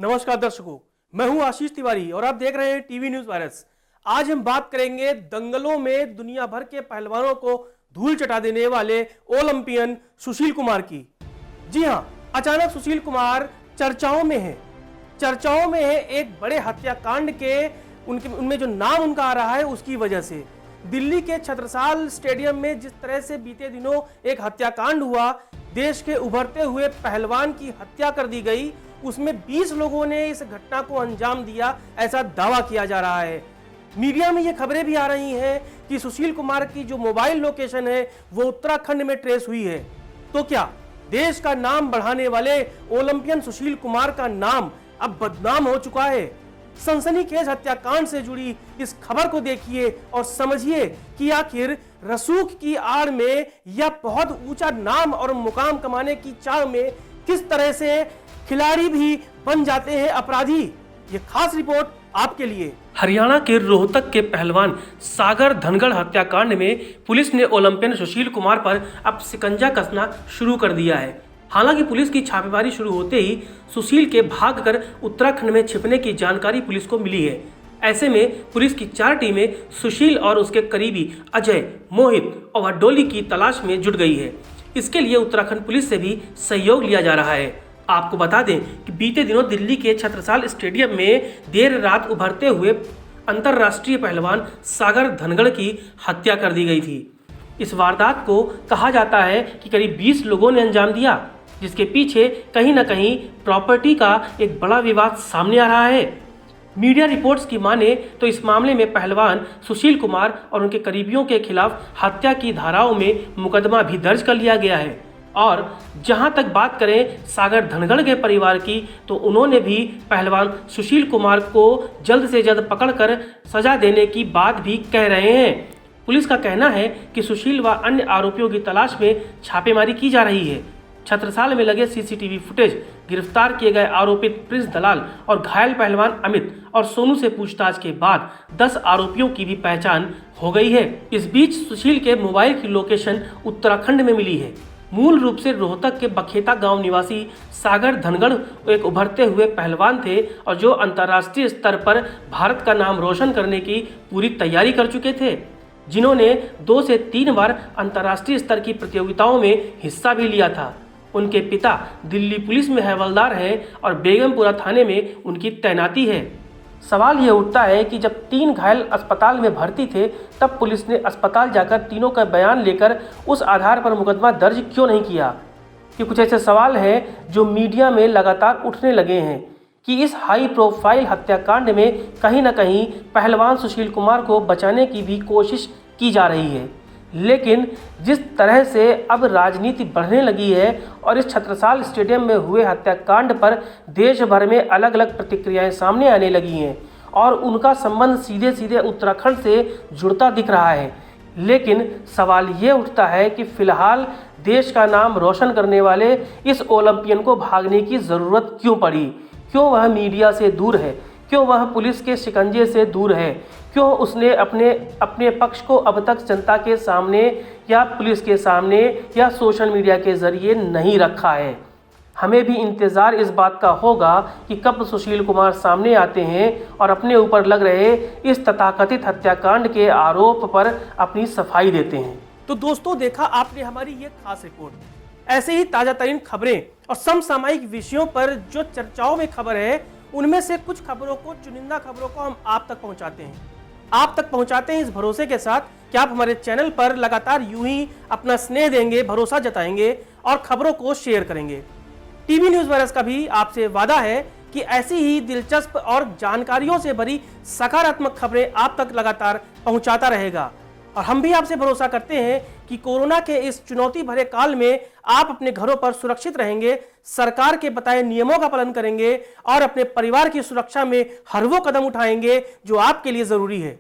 नमस्कार दर्शकों, मैं हूं आशीष तिवारी और आप देख रहे हैं टीवी न्यूज वायरस। आज हम बात करेंगे दंगलों में दुनिया भर के पहलवानों को धूल चटा देने वाले ओलंपियन सुशील कुमार की। जी हां, अचानक सुशील कुमार चर्चाओं में है एक बड़े हत्याकांड के उनमें जो नाम उनका आ रहा है उसकी वजह से। दिल्ली के छत्रसाल स्टेडियम में जिस तरह से बीते दिनों एक हत्याकांड हुआ, देश के उभरते हुए पहलवान की हत्या कर दी गई, उसमें 20 लोगों ने इस घटना को अंजाम दिया, ऐसा दावा किया जा रहा है। मीडिया में ये खबरें भी आ रही हैं कि सुशील कुमार की जो मोबाइल लोकेशन है वो उत्तराखंड में ट्रेस हुई है। तो क्या देश का नाम बढ़ाने वाले ओलंपियन सुशील कुमार का नाम अब बदनाम हो चुका है? सनसनीखेज हत्याकांड से जुड़ी इस खबर को देखिए और समझिए कि आखिर रसूख की आड़ में या बहुत ऊंचा नाम और मुकाम कमाने की चाह में किस तरह से खिलाड़ी भी बन जाते हैं अपराधी। ये खास रिपोर्ट आपके लिए। हरियाणा के रोहतक के पहलवान सागर धनगढ़ हत्याकांड में पुलिस ने ओलंपियन सुशील कुमार पर अब शिकंजा कसना शुरू कर दिया है। हालांकि पुलिस की छापेमारी शुरू होते ही सुशील के भागकर उत्तराखंड में छिपने की जानकारी पुलिस को मिली है। ऐसे में पुलिस की 4 टीमें सुशील और उसके करीबी अजय, मोहित और डोली की तलाश में जुट गई है। इसके लिए उत्तराखंड पुलिस से भी सहयोग लिया जा रहा है। आपको बता दें कि बीते दिनों दिल्ली के छत्रसाल स्टेडियम में देर रात उभरते हुए अंतर्राष्ट्रीय पहलवान सागर धनगढ़ की हत्या कर दी गई थी। इस वारदात को कहा जाता है कि करीब 20 लोगों ने अंजाम दिया, जिसके पीछे कहीं न कहीं प्रॉपर्टी का एक बड़ा विवाद सामने आ रहा है। मीडिया रिपोर्ट्स की माने तो इस मामले में पहलवान सुशील कुमार और उनके करीबियों के खिलाफ हत्या की धाराओं में मुकदमा भी दर्ज कर लिया गया है। और जहां तक बात करें सागर धनगढ़ के परिवार की, तो उन्होंने भी पहलवान सुशील कुमार को जल्द से जल्द पकड़कर सजा देने की बात भी कह रहे हैं। पुलिस का कहना है कि सुशील व अन्य आरोपियों की तलाश में छापेमारी की जा रही है। छत्रसाल में लगे सीसीटीवी फुटेज, गिरफ्तार किए गए आरोपित प्रिंस दलाल और घायल पहलवान अमित और सोनू से पूछताछ के बाद 10 आरोपियों की भी पहचान हो गई है। इस बीच सुशील के मोबाइल की लोकेशन उत्तराखंड में मिली है। मूल रूप से रोहतक के बखेता गांव निवासी सागर धनगढ़ एक उभरते हुए पहलवान थे और जो अंतर्राष्ट्रीय स्तर पर भारत का नाम रोशन करने की पूरी तैयारी कर चुके थे, जिन्होंने 2 से 3 बार अंतर्राष्ट्रीय स्तर की प्रतियोगिताओं में हिस्सा भी लिया था। उनके पिता दिल्ली पुलिस में हवलदार हैं और बेगमपुरा थाने में उनकी तैनाती है। सवाल ये उठता है कि जब 3 घायल अस्पताल में भर्ती थे, तब पुलिस ने अस्पताल जाकर तीनों का बयान लेकर उस आधार पर मुकदमा दर्ज क्यों नहीं किया? कि कुछ ऐसे सवाल हैं जो मीडिया में लगातार उठने लगे हैं कि इस हाई प्रोफाइल हत्याकांड में कहीं ना कहीं पहलवान सुशील कुमार को बचाने की भी कोशिश की जा रही है। लेकिन जिस तरह से अब राजनीति बढ़ने लगी है और इस छत्रसाल स्टेडियम में हुए हत्याकांड पर देश भर में अलग अलग प्रतिक्रियाएं सामने आने लगी हैं और उनका संबंध सीधे सीधे उत्तराखंड से जुड़ता दिख रहा है। लेकिन सवाल ये उठता है कि फिलहाल देश का नाम रोशन करने वाले इस ओलंपियन को भागने की ज़रूरत क्यों पड़ी? क्यों वह मीडिया से दूर है? क्यों वह पुलिस के शिकंजे से दूर है? क्यों उसने अपने पक्ष को अब तक जनता के सामने या पुलिस के सामने या सोशल मीडिया के ज़रिए नहीं रखा है? हमें भी इंतज़ार इस बात का होगा कि कब सुशील कुमार सामने आते हैं और अपने ऊपर लग रहे इस तथाकथित हत्याकांड के आरोप पर अपनी सफाई देते हैं। तो दोस्तों, देखा आपने हमारी ये खास रिपोर्ट। ऐसे ही ताज़ा तरीन खबरें और समसामयिक विषयों पर जो चर्चाओं में खबर है, उनमें से कुछ खबरों को, चुनिंदा खबरों को हम आप तक पहुंचाते हैं इस भरोसे के साथ कि आप हमारे चैनल पर लगातार यूं ही अपना स्नेह देंगे, भरोसा जताएंगे और खबरों को शेयर करेंगे। टीवी न्यूज वायरस का भी आपसे वादा है कि ऐसी ही दिलचस्प और जानकारियों से भरी सकारात्मक खबरें आप तक लगातार पहुंचाता रहेगा। और हम भी आपसे भरोसा करते हैं कि कोरोना के इस चुनौती भरे काल में आप अपने घरों पर सुरक्षित रहेंगे, सरकार के बताए नियमों का पालन करेंगे और अपने परिवार की सुरक्षा में हर वो कदम उठाएंगे जो आपके लिए जरूरी है।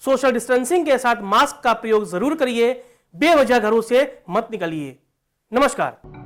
सोशल डिस्टेंसिंग के साथ मास्क का प्रयोग जरूर करिए, बेवजह घरों से मत निकलिए। नमस्कार।